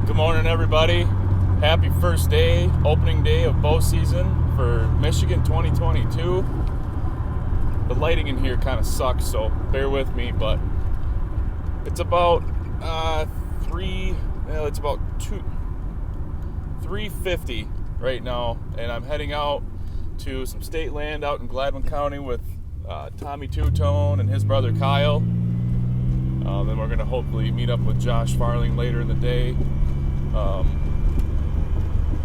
Good morning, everybody. Happy first day, opening day of bow season for Michigan 2022. The lighting in here kind of sucks, so bear with me, but it's about 3:50 right now, and I'm heading out to some state land out in Gladwin County with Tommy Two-Tone and his brother Kyle. Then we're going to hopefully meet up with Josh Farling later in the day.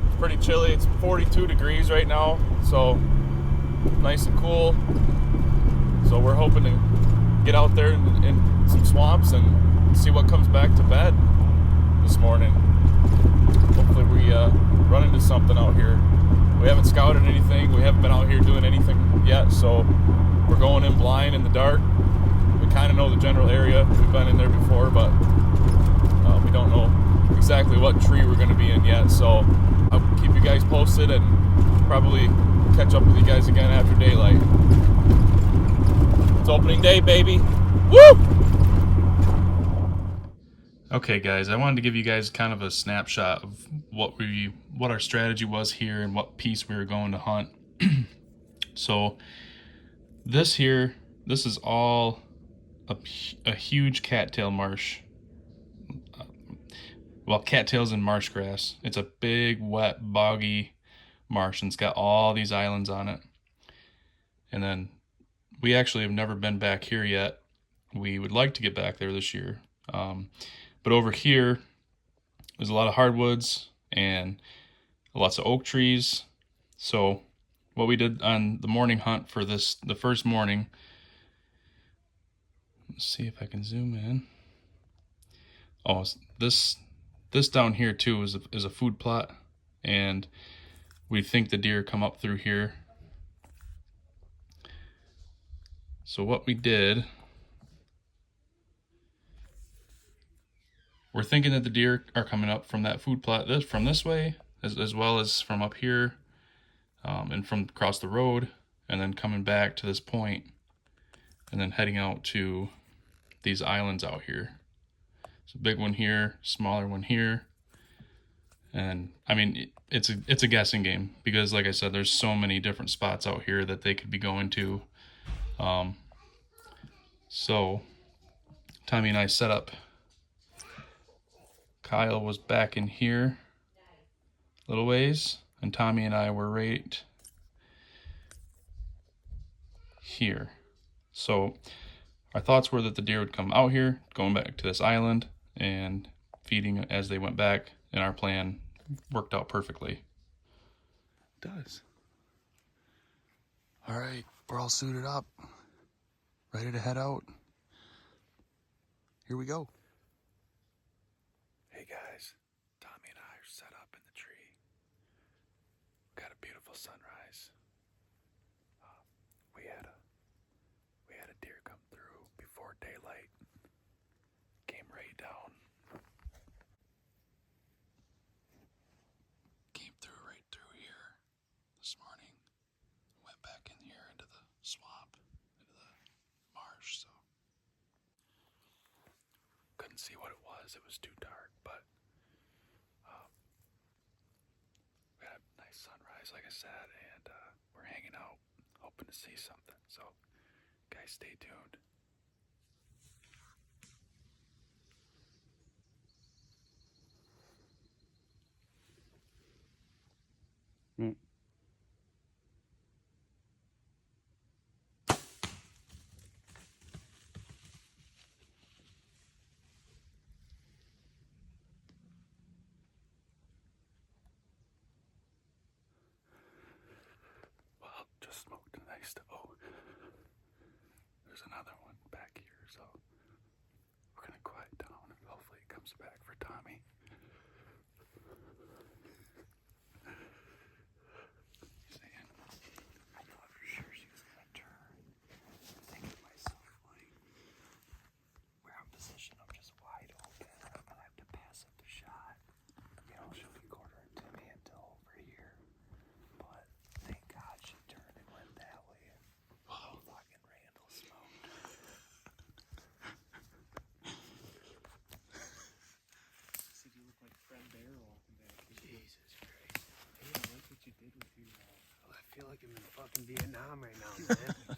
It's pretty chilly. It's 42 degrees right now, so nice and cool. So we're hoping to get out there in some swamps and see what comes back to bed this morning. Hopefully we run into something out here. We haven't scouted anything. We haven't been out here doing anything yet, so we're going in blind in the dark. We kind of know the general area. We've been in there before, but we don't know exactly what tree we're going to be in yet. So I'll keep you guys posted and probably catch up with you guys again after daylight. It's opening day, baby. Woo! Okay, guys, I wanted to give you guys kind of a snapshot of what our strategy was here and what piece we were going to hunt. So this is all a huge cattail marsh. Well, cattails and marsh grass. It's a big, wet, boggy marsh, and it's got all these islands on it. And then we actually have never been back here yet. We would like to get back there this year. But over here, there's a lot of hardwoods and lots of oak trees. So what we did on the morning hunt for the first morning, let's see if I can zoom in. Oh, this down here too is a food plot, and we think the deer come up through here. So what we did, we're thinking that the deer are coming up from that food plot from this way, as well as from up here, and from across the road, and then coming back to this point, and then heading out to these islands out here. It's a big one here, smaller one here. And I mean, it's a guessing game because, like I said, there's so many different spots out here that they could be going to. So Tommy and I set up. Kyle was back in here a little ways, and Tommy and I were right here. So our thoughts were that the deer would come out here, going back to this island, and feeding as they went back, and our plan worked out perfectly. It does. All right, we're all suited up, ready to head out. Here we go. Hey guys, Tommy and I are set up in the tree. Got a beautiful sunrise. We had a deer come through before daylight. Came right down. Came right through here this morning. Went back in here into the swamp, into the marsh, so couldn't see what it was. It was too dark, but we had a nice sunrise, like I said, and we're hanging out, hoping to see something. So, guys, stay tuned. Well, just smoked a nice oh. There's another one back here, so we're gonna quiet down and hopefully it comes back for Tommy. Saying, I thought for sure she was gonna turn. I'm thinking to myself, like, we're in position, I'm just wide open. I'm gonna have to pass up the shot. You know, she'll be quartering to me until over here. But thank God she turned and went that way. Oh, fucking Randall smoked. See, you look like Fred Bear. like I'm in fucking Vietnam right now, man.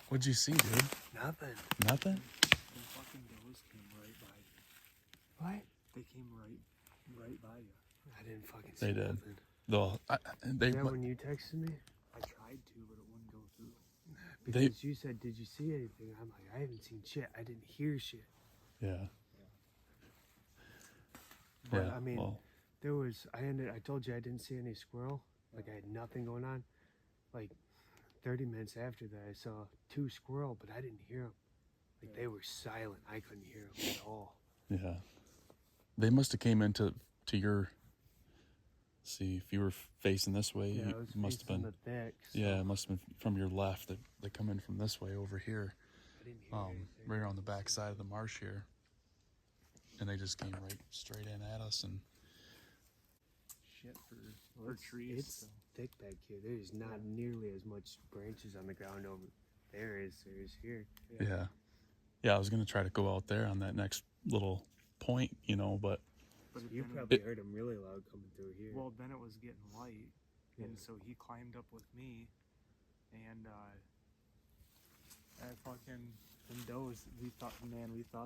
What'd you see, dude? Nothing. Nothing? The fucking does came right by you. What? They came right by you. I didn't fucking see They did. nothing. Though, Is that when you texted me? I tried to, but it wouldn't go through. Because you said, did you see anything? I'm like, I haven't seen shit. I didn't hear shit. Yeah. But, Yeah, I mean, well, I told you I didn't see any squirrel. Like, I had nothing going on. Like, 30 minutes after that, I saw 2 squirrel, but I didn't hear them. Like, they were silent. I couldn't hear them at all. yeah. They must have came into your... See, if you were facing this way, Yeah, you I was must have facing been... the back. So Yeah, it must have been from your left. They come in from this way over here. I didn't hear anything. Right around the back side of the marsh here. And they just came right straight in at us, and Shit for trees. It's thick back here. There's not nearly as much branches on the ground over there as there is here. yeah, I was gonna try to go out there on that next little point, but You probably heard him really loud coming through here. Well, then it was getting light, and so he climbed up with me, and I fucking them does. We thought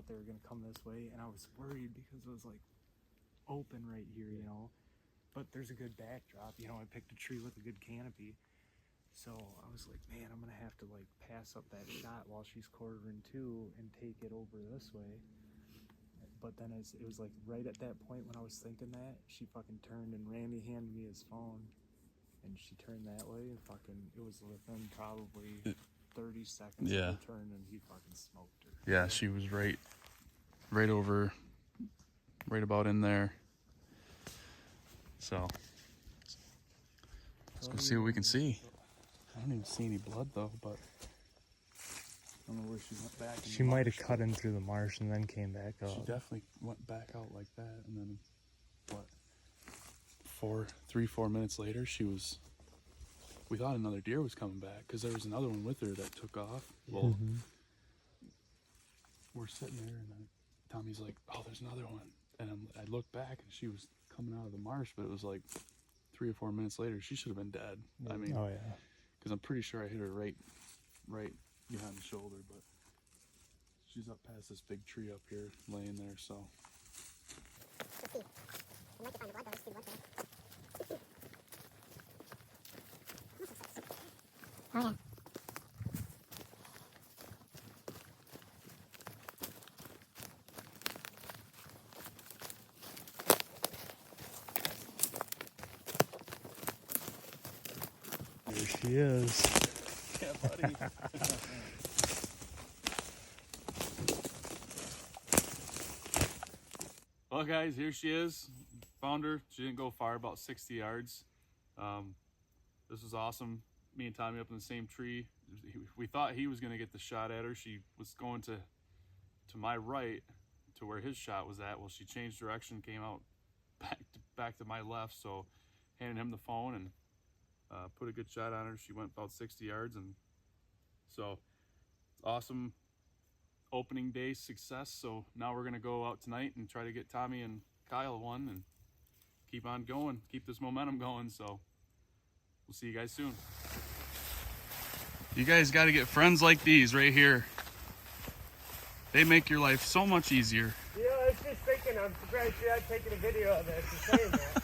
they were gonna come this way, and I was worried because it was like open right here, But there's a good backdrop, I picked a tree with a good canopy, so I was like, man, I'm gonna have to like pass up that shot while she's quartering two and take it over this way. But then it was like right at that point when I was thinking that, she fucking turned and Randy handed me his phone, and she turned that way and it was within probably 30 seconds Yeah. of the turn, and he fucking smoked her. yeah, she was right over, right about in there. So let's go see what we can see. I don't even see any blood though, but I don't know where she went back. She might have cut in through the marsh and then came back up. She definitely went back out like that, and then what? 4 minutes later, we thought another deer was coming back because there was another one with her that took off. Well, we're sitting there, and then Tommy's like, "Oh, there's another one," and I looked back, and she was coming out of the marsh, but it was like 3 or 4 minutes later. She should have been dead. I mean, Oh yeah. because I'm pretty sure I hit her right behind the shoulder, but she's up past this big tree up here, laying there. So. Oh yeah. There she is. Yeah, buddy. Well, guys, here she is. Found her. She didn't go far, about 60 yards. This was awesome. Me and Tommy up in the same tree. We thought he was going to get the shot at her. She was going to my right, to where his shot was at. Well, she changed direction, came out back to my left. So, handed him the phone and put a good shot on her. She went about 60 yards, and so it's awesome opening day success. So now we're gonna go out tonight and try to get Tommy and Kyle one and keep on going, keep this momentum going. So we'll see you guys soon. You guys got to get friends like these right here. They make your life so much easier. Yeah, I was just thinking, I'm surprised you're not taking a video of this and saying that.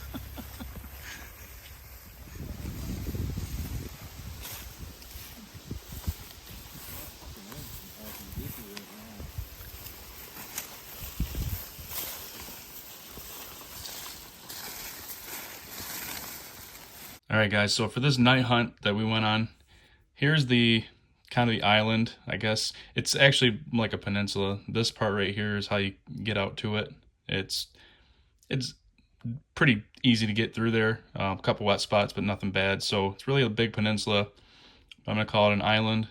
All right, guys, so for this night hunt that we went on, here's the kind of the island, I guess. It's actually like a peninsula. This part right here is how you get out to it. It's pretty easy to get through there. A couple wet spots, but nothing bad. So it's really a big peninsula. I'm going to call it an island.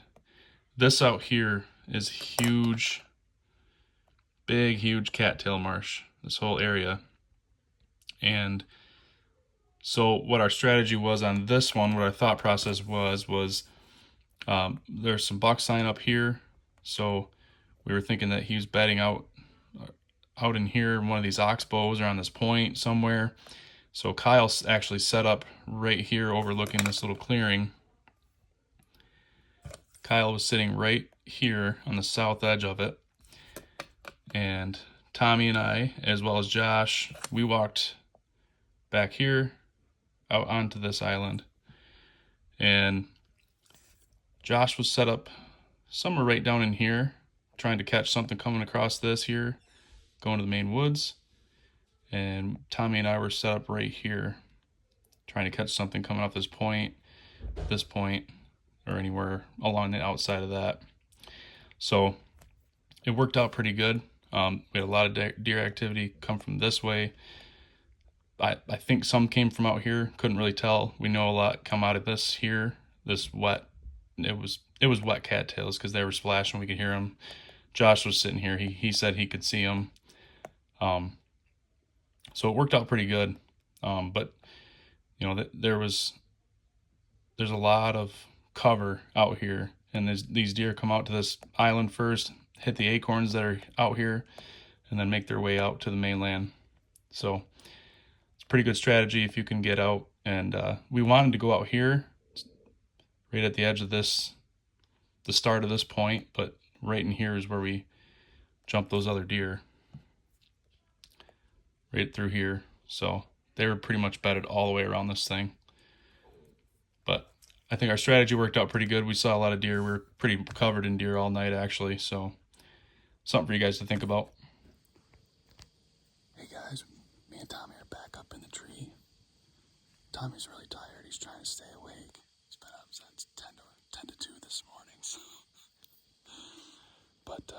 This out here is huge, big, huge cattail marsh, this whole area. And so what our strategy was on this one, what our thought process was there's some buck sign up here. So we were thinking that he was bedding out in here, one of these oxbows or on this point somewhere. So Kyle actually set up right here overlooking this little clearing Kyle was sitting right here on the south edge of it. And Tommy and I, as well as Josh, we walked back here out onto this island. And Josh was set up somewhere right down in here, trying to catch something coming across this here, going to the main woods. And Tommy and I were set up right here, trying to catch something coming off this point, or anywhere along the outside of that. So it worked out pretty good. We had a lot of deer activity come from this way. I think some came from out here. Couldn't really tell. We know a lot come out of this here, this wet. It was wet cattails because they were splashing. We could hear them. Josh was sitting here. He said he could see them. So it worked out pretty good. But you know, there's a lot of cover out here, and these deer come out to this island first, hit the acorns that are out here, and then make their way out to the mainland. So it's a pretty good strategy if you can get out. And we wanted to go out here, right at the edge of this, the start of this point, but right in here is where we jumped those other deer, right through here. So they were pretty much bedded all the way around this thing. But I think our strategy worked out pretty good. We saw a lot of deer. We were pretty covered in deer all night, actually. So something for you guys to think about. Hey guys, me and Tommy are back up in the tree. Tommy's really tired. He's trying to stay awake. He's been up since 10 to 2 this morning. So. But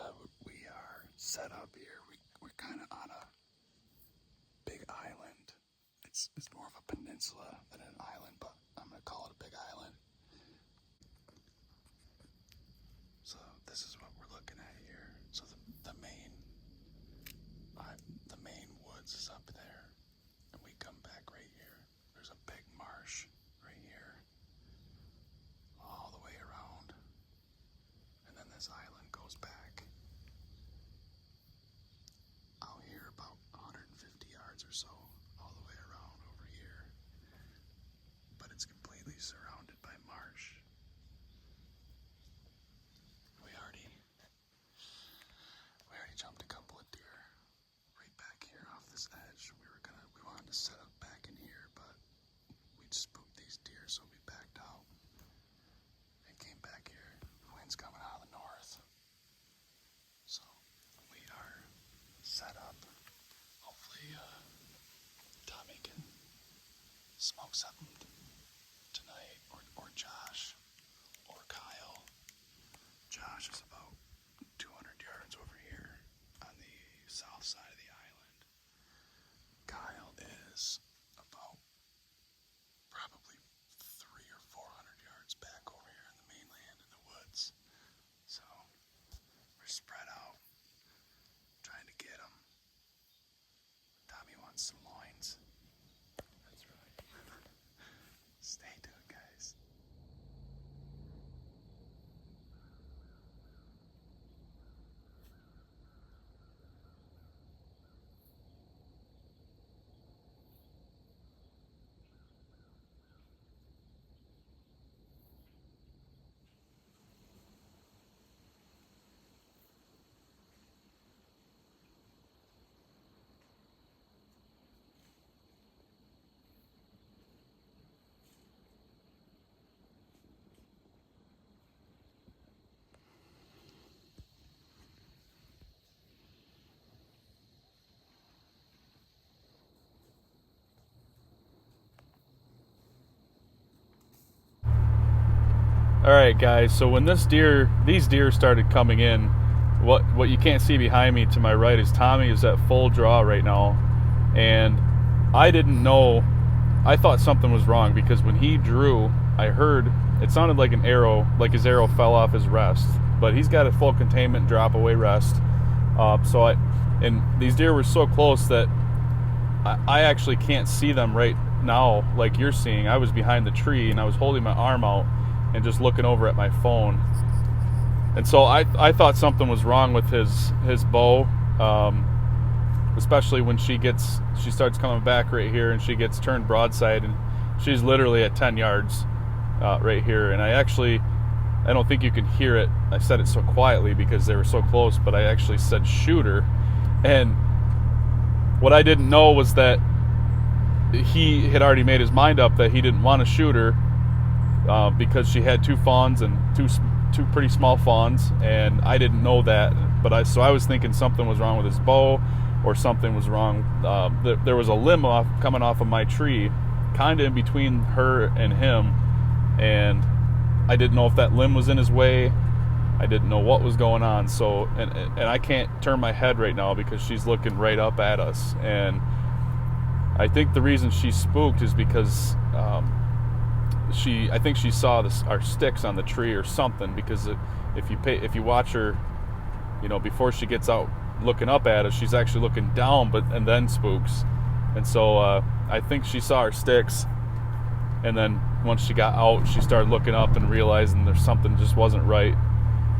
we are set up here. We're kind of on a big island. It's more of a peninsula than an island, but I'm going to call it a big island. So this is what we're looking at here. So the main woods is up there, and we come back right here. There's a big marsh right here, all the way around, and then this island goes back out here about 150 yards or so, all the way around over here, but it's completely surrounded by marsh. We already jumped a couple of deer right back here off this edge. We wanted to set up back in here, but we'd spooked these deer, so we backed out and came back here. The wind's coming out of the north, so we are set up. Hopefully Tommy can smoke something tonight, or Josh, or Kyle. Josh is about 200 yards over here on the south side of the island. Kyle is about probably 300 or 400 yards back over here in the mainland in the woods. So we're spread out, trying to get them. Tommy wants some loins. That's right. Stay tuned, guys. All right, guys, so when these deer started coming in, what you can't see behind me to my right is Tommy is at full draw right now. And I didn't know, I thought something was wrong because when he drew, I heard, it sounded like an arrow, like his arrow fell off his rest. But he's got a full containment drop away rest. And these deer were so close that I actually can't see them right now like you're seeing. I was behind the tree and I was holding my arm out and just looking over at my phone. And so I thought something was wrong with his bow, especially when she starts coming back right here and she gets turned broadside and she's literally at 10 yards right here. And I I don't think you can hear it. I said it so quietly because they were so close, but I actually said shooter. And what I didn't know was that he had already made his mind up that he didn't want to shoot her because she had 2 fawns and two pretty small fawns, and I didn't know that. But I was thinking something was wrong with his bow, or something was wrong. There was a limb coming off of my tree, kind of in between her and him, and I didn't know if that limb was in his way. I didn't know what was going on. So, and I can't turn my head right now because she's looking right up at us. And I think the reason she spooked is because I think she saw our sticks on the tree or something. Because if you watch her, you know, before she gets out looking up at us, she's actually looking down, and then spooks. And so I think she saw our sticks. And then once she got out, she started looking up and realizing there's something just wasn't right.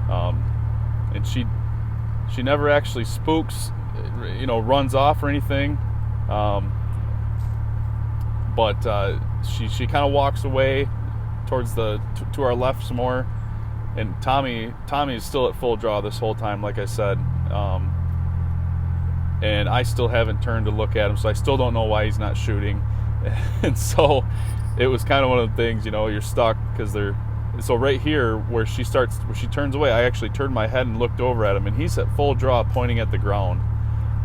And she never actually spooks, you know, runs off or anything. But she kind of walks away towards to our left some more. And Tommy is still at full draw this whole time, like I said. And I still haven't turned to look at him, so I still don't know why he's not shooting. And so it was kind of one of the things, you know, you're stuck because so right here where she turns away, I actually turned my head and looked over at him, and he's at full draw pointing at the ground.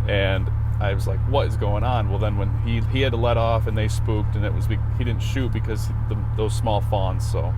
And I was like, what is going on? Well, then when he had to let off and they spooked, and he didn't shoot because those small fawns. So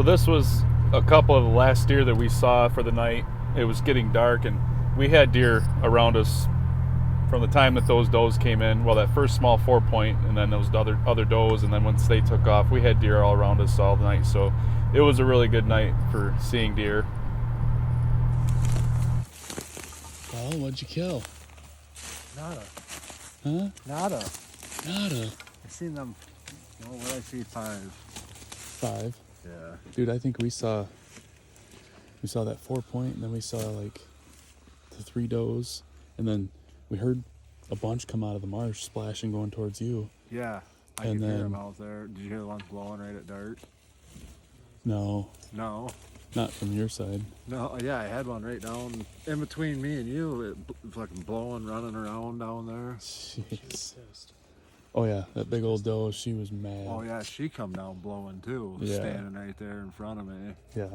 this was a couple of the last deer that we saw for the night. It was getting dark, and we had deer around us from the time that those does came in. Well, that first small 4-point, and then those other does, and then once they took off, we had deer all around us all night. So it was a really good night for seeing deer. Well, what'd you kill? Nada. Huh? Nada. Nada. I seen them. What did I see? 5. 5. Yeah. Dude, I think we saw that 4-point, and then we saw like the 3 does, and then we heard a bunch come out of the marsh splashing going towards you. Yeah. I And could hear then- them out there. Did you hear the ones blowing right at dart? No, No. not from your side. No. Yeah, I had one right down in between me and you. It fucking blowing, running around down there. Jeez. Oh yeah, that big old doe, she was mad. Oh yeah, she come down blowing too, Yeah. standing right there in front of me. Yeah.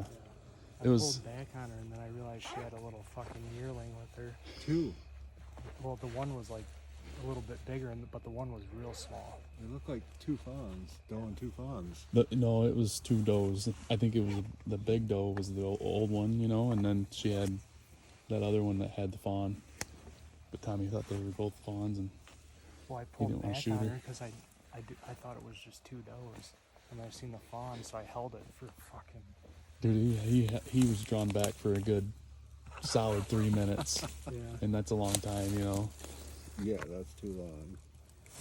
I It was- pulled back on her, and then I realized she had a little fucking yearling with her. 2. Well, the one was like a little bit bigger, but the one was real small. They look like 2 fawns, doe and 2 fawns. No, it was 2 does. I think it was the big doe was the old one, you know, and then she had that other one that had the fawn. But Tommy thought they were both fawns, and Well, I pulled didn't wanna back shoot on her? her because I thought it was just 2 does, and I seen the fawn, so I held it for fucking. dude, he was drawn back for a good solid 3 minutes, Yeah. and that's a long time, you know. Yeah, that's too long.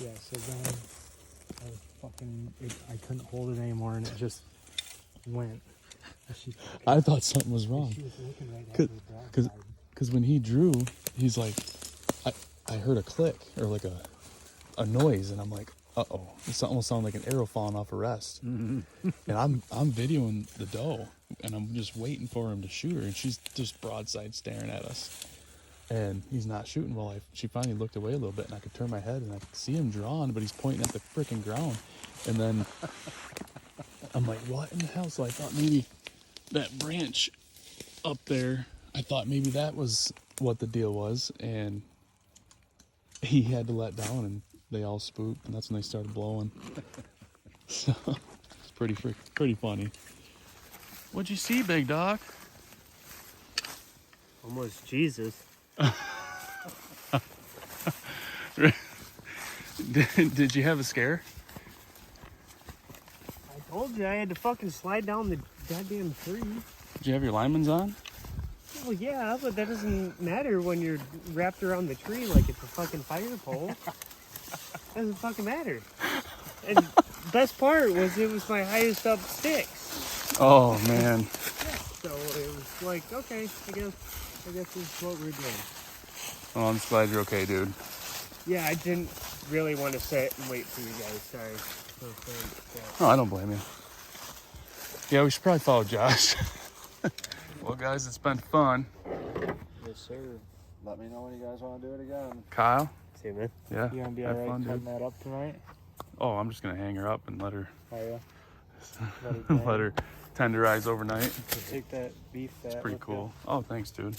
Yeah. So then I couldn't hold it anymore, and it just went. She, I thought something was wrong. she was looking right at me broadside. Because when he drew, he's like, I heard a click or like a noise, and I'm like, uh-oh, this almost sounded like an arrow falling off a rest. And I'm videoing the doe, and I'm just waiting for him to shoot her, and she's just broadside staring at us. And he's not shooting. Well, she finally looked away a little bit, and I could turn my head, and I could see him drawn, but he's pointing at the freaking ground. And then I'm like, what in the hell? So I thought maybe that branch up there, I thought maybe that was what the deal was, and he had to let down, and they all spooked, and that's when they started blowing. So it's pretty funny. What'd you see, big dog? Almost Jesus. Did you have a scare? I told you I had to fucking slide down the goddamn tree. Did you have your lineman's on? Well, yeah, but that doesn't matter when you're wrapped around the tree like it's a fucking fire pole. Doesn't fucking matter. And best part was it was my highest up sticks. Oh man. So it was like, okay, I guess this is what we're doing. Well, I'm just glad you're okay, dude. Yeah, I didn't really want to sit and wait for you guys. Sorry. Oh, I don't blame you. Yeah, we should probably follow Josh. Well, guys, it's been fun. Yes, sir. Let me know when you guys want to do it again. Kyle? See you, man. Yeah. You gonna be have alright fun, cutting dude. that up tonight? Oh, I'm just gonna hang her up and let her Are you? let her tenderize overnight. Take that beef fat. It's pretty cool. Oh, thanks, dude.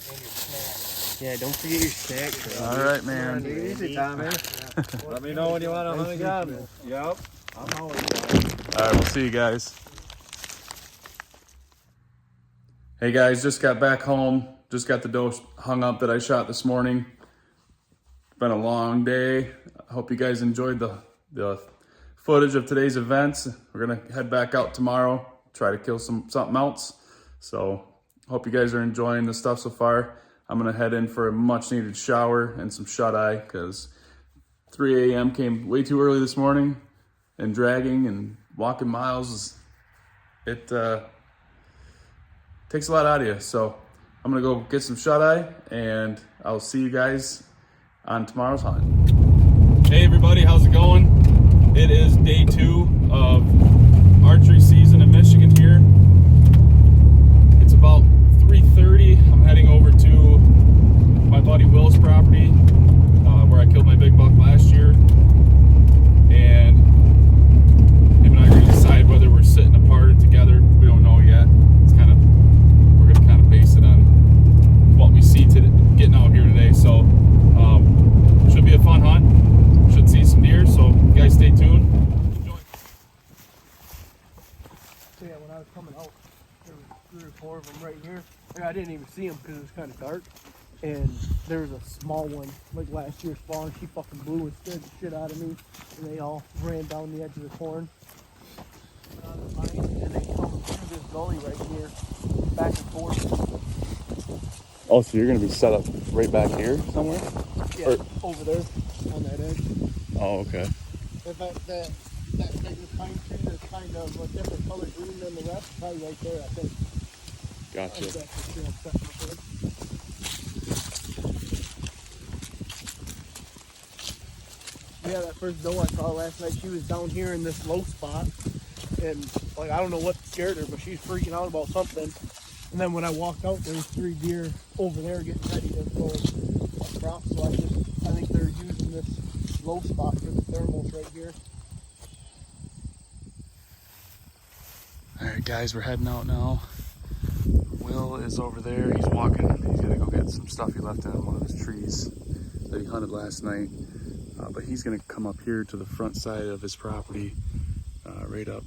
Yeah, don't forget your snack. Bro. All right, man. Take it easy, Tommy. Let me know when you want to hunt again. Yep. I'm always down. All right, we'll see you guys. Hey guys, just got back home. Just got the doe hung up that I shot this morning. Been a long day. I hope you guys enjoyed the footage of today's events. We're gonna head back out tomorrow, try to kill something else. So hope you guys are enjoying the stuff so far. I'm gonna head in for a much needed shower and some shut eye because 3 a.m. came way too early this morning, and dragging and walking miles, it takes a lot out of you. So I'm gonna go get some shut eye, and I'll see you guys on tomorrow's hunt. Hey everybody, how's it going? It is day 2 of archery season in Michigan here. It's about 3:30. I'm heading over to my buddy Will's property, where I killed my big buck last year. And him and I are gonna decide whether we're sitting apart or together. We don't know yet. We're gonna kind of base it on what we see getting out here today. So should be a fun hunt. Should see some deer. So you guys stay tuned. Enjoy. So yeah, when I was coming out, there was 3 or 4 of them right here. And I didn't even see them because it was kind of dark. And there was a small one, like last year's spawn. She fucking blew and scared the shit out of me. And they all ran down the edge of the corn. Went on the vine, and they come through this gully right here, back and forth. Oh, so you're gonna be set up right back here somewhere? Yeah, over there on that edge. Oh, okay. In fact, that big pine tree that's kind of a different color green than the rest, probably right there, I think. Gotcha. That's the tree I'm setting up with. Yeah, that first doe I saw last night, she was down here in this low spot. And, like, I don't know what scared her, but she's freaking out about something. And then when I walked out, there was 3 deer over there getting ready to go a crop. So I think they're using this low spot for the thermals right here. All right, guys, we're heading out now. Will is over there. He's walking. He's gonna go get some stuff he left in one of his trees that he hunted last night. But he's gonna come up here to the front side of his property, right up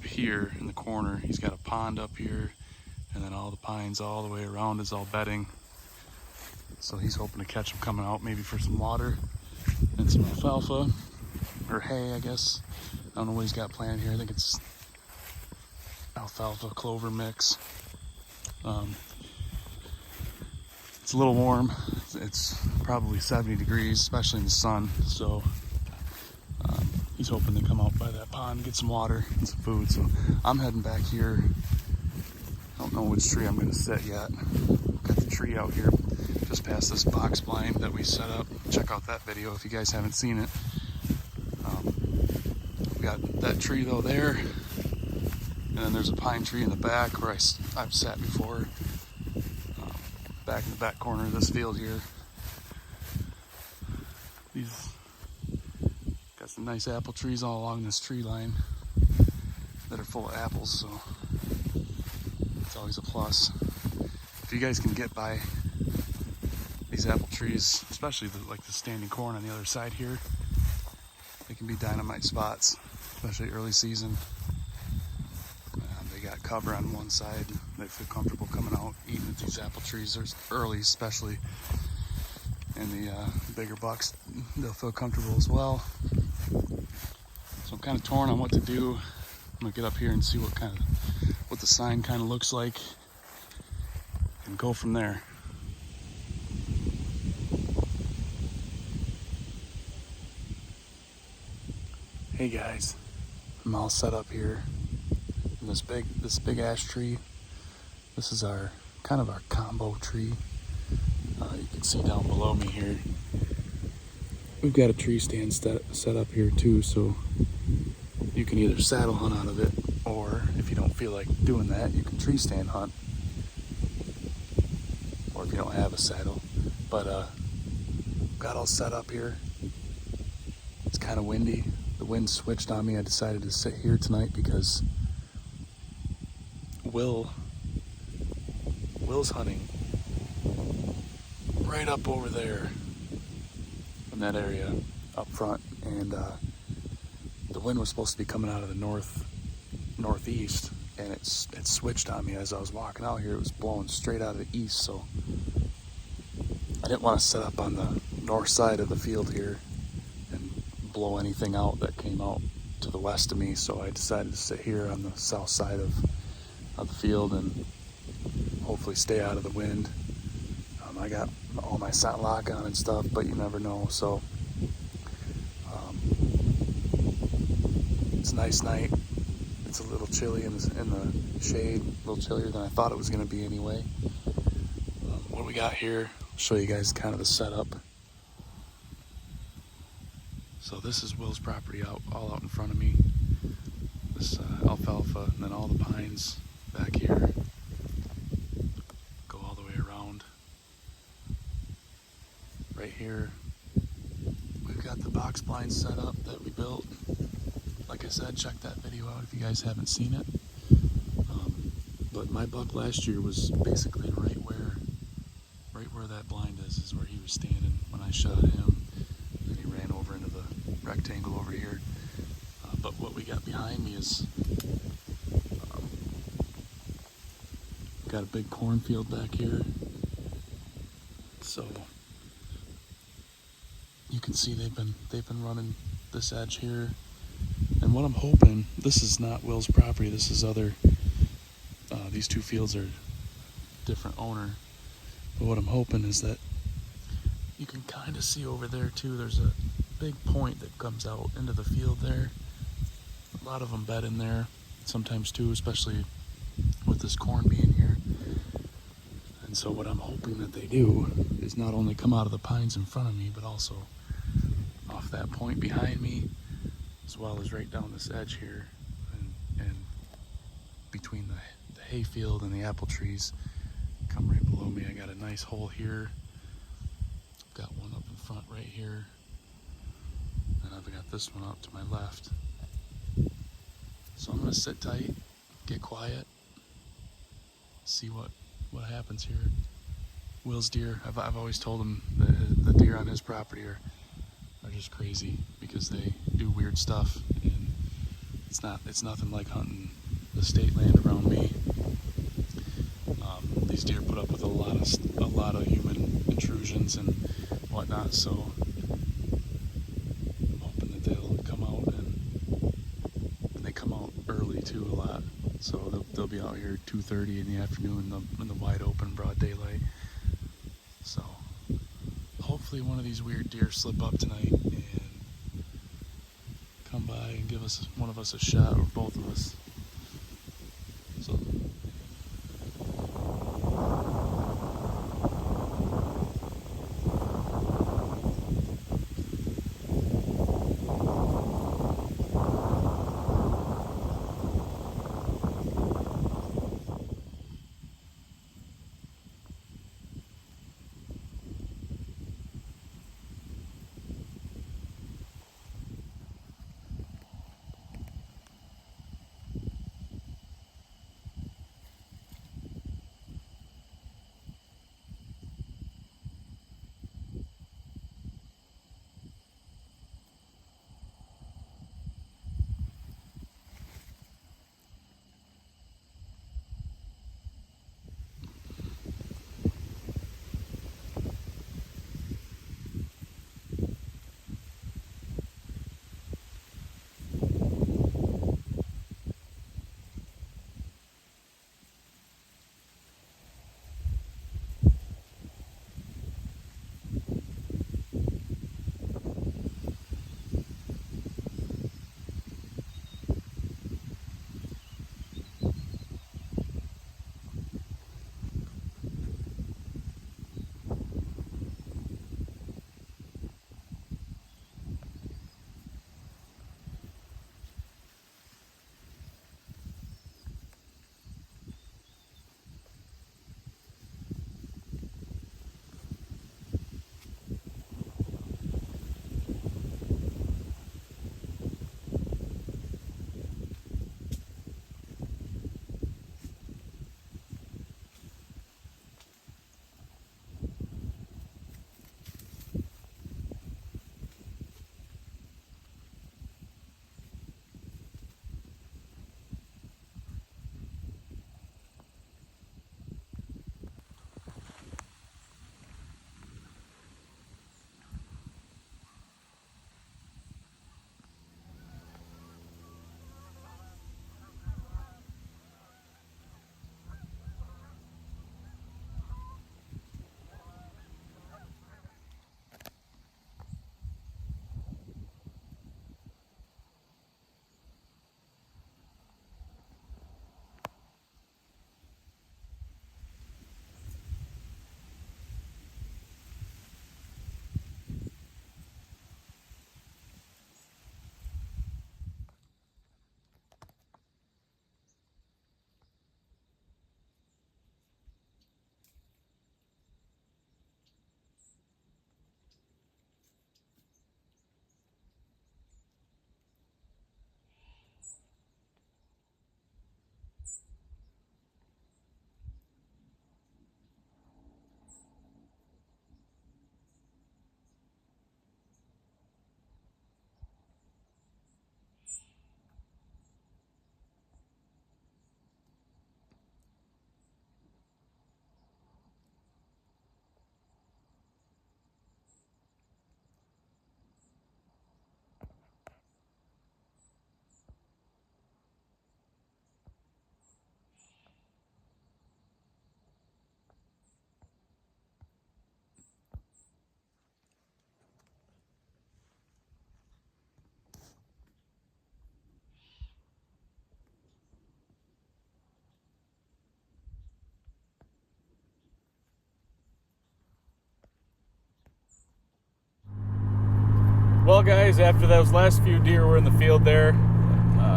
here in the corner. He's got a pond up here, and then all the pines all the way around is all bedding. So he's hoping to catch them coming out, maybe for some water and some alfalfa or hay, I guess. I don't know what he's got planned here. I think it's alfalfa clover mix. It's a little warm. It's probably 70 degrees, especially in the sun. So he's hoping to come out by that pond, get some water and some food. So I'm heading back here. I don't know which tree I'm going to set yet. Got the tree out here just past this box blind that we set up. Check out that video if you guys haven't seen it. We got that tree though there, and then there's a pine tree in the back where I've sat before, back in the back corner of this field here. These got some nice apple trees all along this tree line that are full of apples, so it's always a plus. If you guys can get by these apple trees, especially like the standing corn on the other side here, they can be dynamite spots, especially early season. They got cover on one side. They feel comfortable coming out, eating at these apple trees. There's early, especially. and the bigger bucks, they'll feel comfortable as well. So I'm kind of torn on what to do. I'm gonna get up here and see what the sign kind of looks like, and go from there. Hey guys, I'm all set up here in this big ash tree. This is our combo tree. You can see down below me here. We've got a tree stand set up here too, so you can either saddle hunt out of it, or if you don't feel like doing that, you can tree stand hunt. Or if you don't have a saddle. But got all set up here. It's kind of windy. The wind switched on me. I decided to sit here tonight because Will's hunting right up over there in that area up front, and the wind was supposed to be coming out of the northeast, and it switched on me as I was walking out here. It was blowing straight out of the east, so I didn't want to set up on the north side of the field here and blow anything out that came out to the west of me, so I decided to sit here on the south side of the field and hopefully stay out of the wind. I got all my scent lock on and stuff, but you never know. So it's a nice night. It's a little chilly in the shade, a little chillier than I thought it was going to be anyway. What we got here, I'll show you guys kind of the setup. So this is Will's property all out in front of me. This alfalfa, and then all the pines back here go all the way around. Right here, we've got the box blinds set up that we built. Like I said, check that video out if you guys haven't seen it. But my buck last year was basically right where that blind is where he was standing when I shot him. Then he ran over into the rectangle over here. But what we got behind me is got a big cornfield back here. So you can see they've been running this edge here. And what I'm hoping, this is not Will's property, this is these two fields are different owner. But what I'm hoping is that you can kind of see over there too, there's a big point that comes out into the field there. A lot of them bed in there sometimes too, especially with this corn being here. And so what I'm hoping that they do is not only come out of the pines in front of me, but also off that point behind me, as well as right down this edge here, and between the hayfield and the apple trees. Come right below me. I got a nice hole here. I've got one up in front right here, and I've got this one up to my left. So I'm gonna sit tight, get quiet, see what happens here. Will's deer, I've always told him the deer on his property are just crazy because they do weird stuff, and it's nothing like hunting the state land around me. These deer put up with a lot of human intrusions and whatnot, so I'm hoping that they'll come out, and they come out early too a lot. So they'll be out here 2:30 in the afternoon in the wide open broad daylight. So hopefully one of these weird deer slip up tonight and come by and give one of us a shot, or both of us. So Well, guys, after those last few deer were in the field there,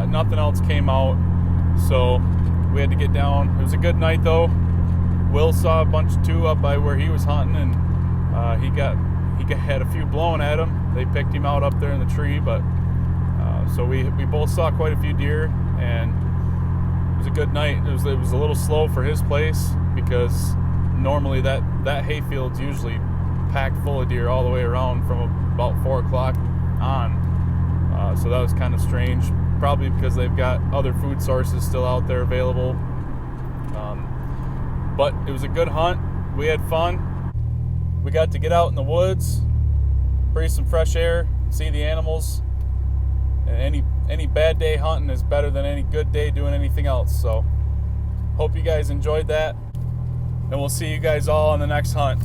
nothing else came out, so we had to get down. It was a good night, though. Will saw a bunch too up by where he was hunting, and he had a few blowing at him. They picked him out up there in the tree, but so we both saw quite a few deer, and it was a good night. It was a little slow for his place because normally that hayfield's usually packed full of deer all the way around from about 4 o'clock on. So that was kind of strange, probably because they've got other food sources still out there available. But it was a good hunt. We had fun. We got to get out in the woods, breathe some fresh air, see the animals. And any bad day hunting is better than any good day doing anything else. So hope you guys enjoyed that, and we'll see you guys all on the next hunt.